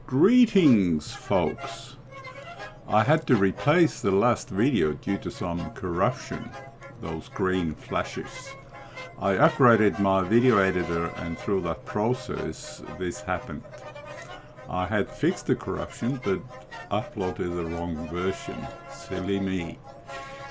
Greetings, folks. I had to replace the last video due to some corruption, those green flashes. I upgraded my video editor and through that process this happened. I had fixed the corruption but uploaded the wrong version. Silly me.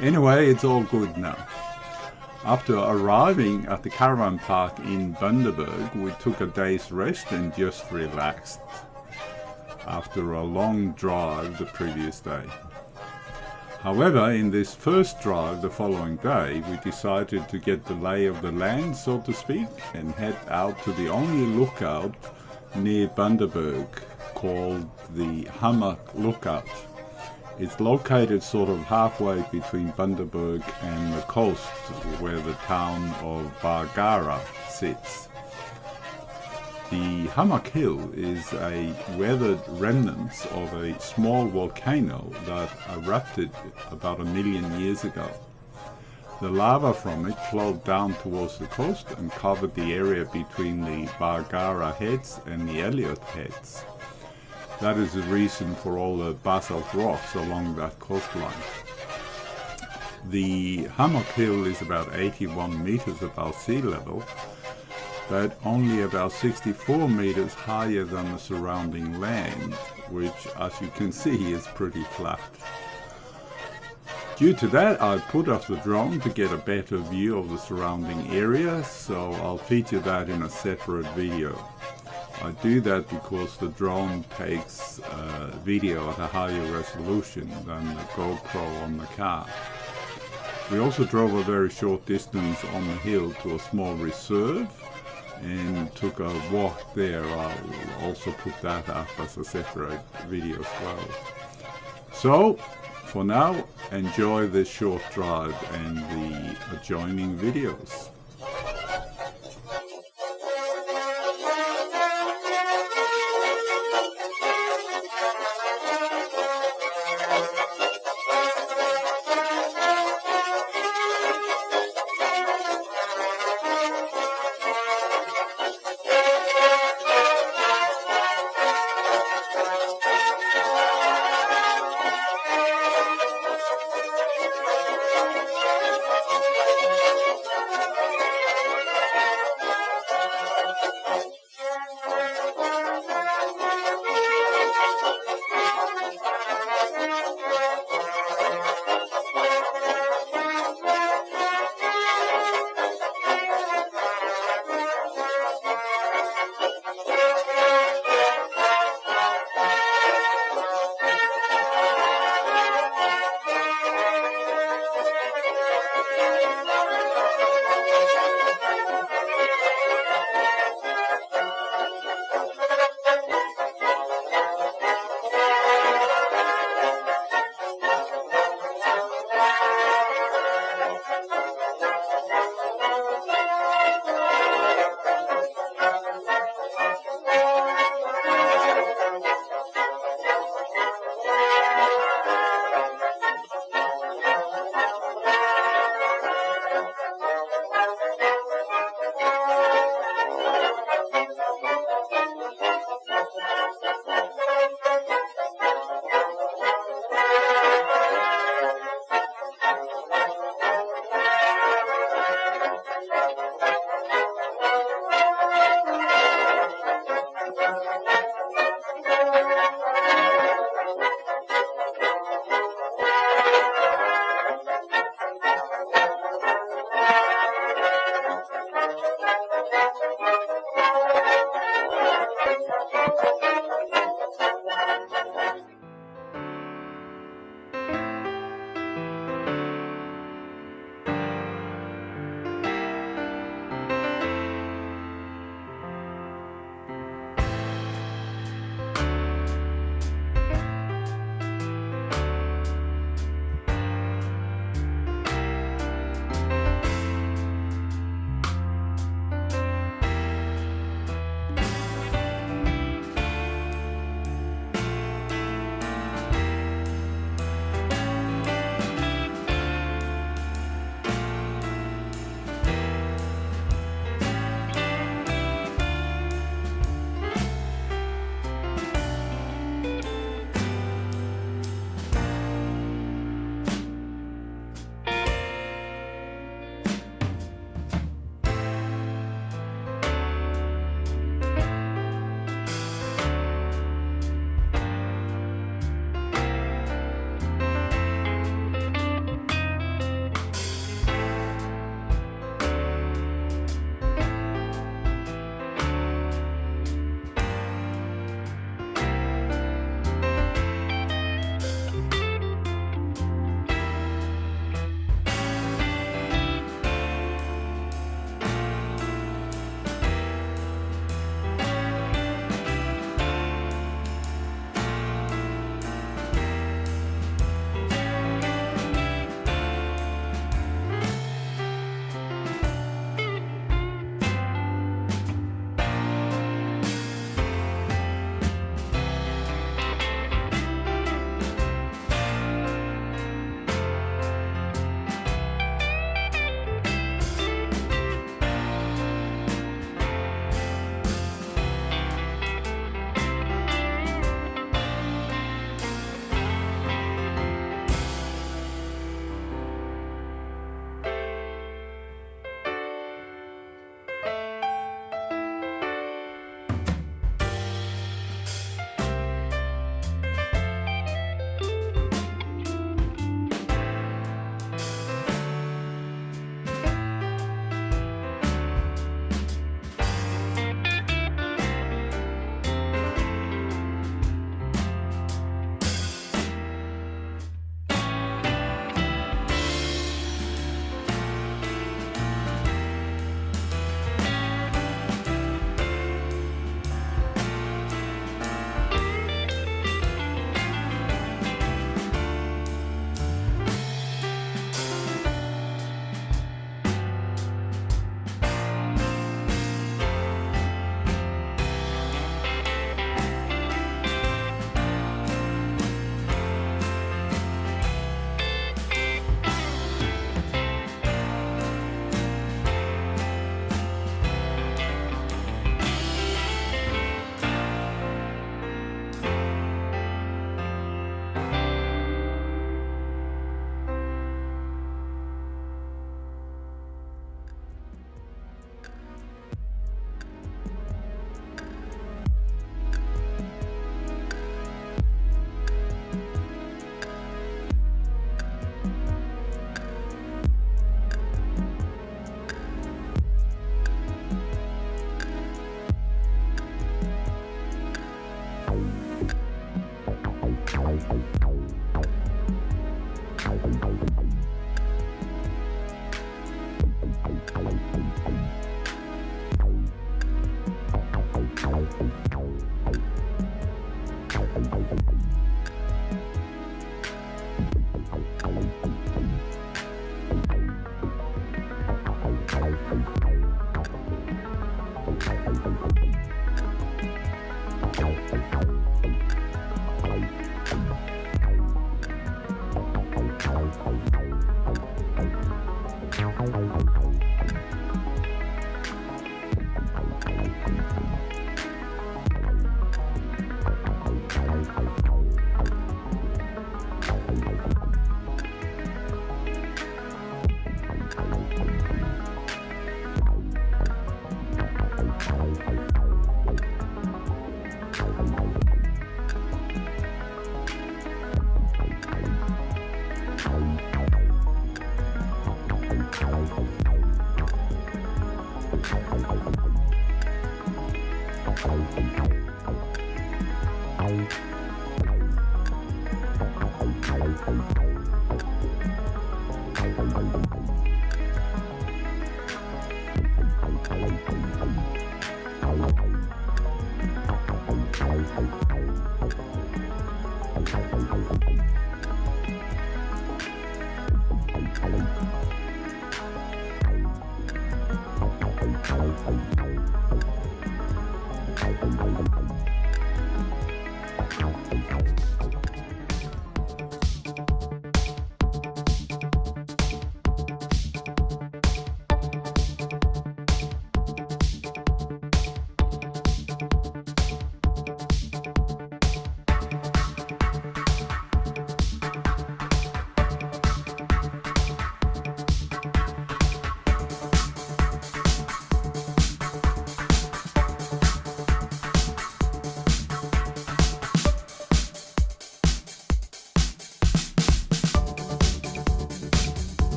Anyway, it's all good now. After arriving at the caravan park in Bundaberg, we took a day's rest and just relaxed after a long drive the previous day. However, in this first drive the following day, we decided to get the lay of the land, so to speak, and head out to the only lookout near Bundaberg called the Hummock Lookout. It's located sort of halfway between Bundaberg and the coast where the town of Bargara sits. The Hummock Hill is a weathered remnant of a small volcano that erupted about 1 million years ago. The lava from it flowed down towards the coast and covered the area between the Bargara heads and the Elliott heads. That is the reason for all the basalt rocks along that coastline. The Hummock Hill is about 81 meters above sea level, but only about 64 meters higher than the surrounding land, which, as you can see, is pretty flat. Due to that, I put off the drone to get a better view of the surrounding area, so I'll feature that in a separate video. I do that because the drone takes video at a higher resolution than the GoPro on the car. We also drove a very short distance on the hill to a small reserve and took a walk there. I'll also put that up as a separate video as well. So, for now, enjoy this short drive and the adjoining videos.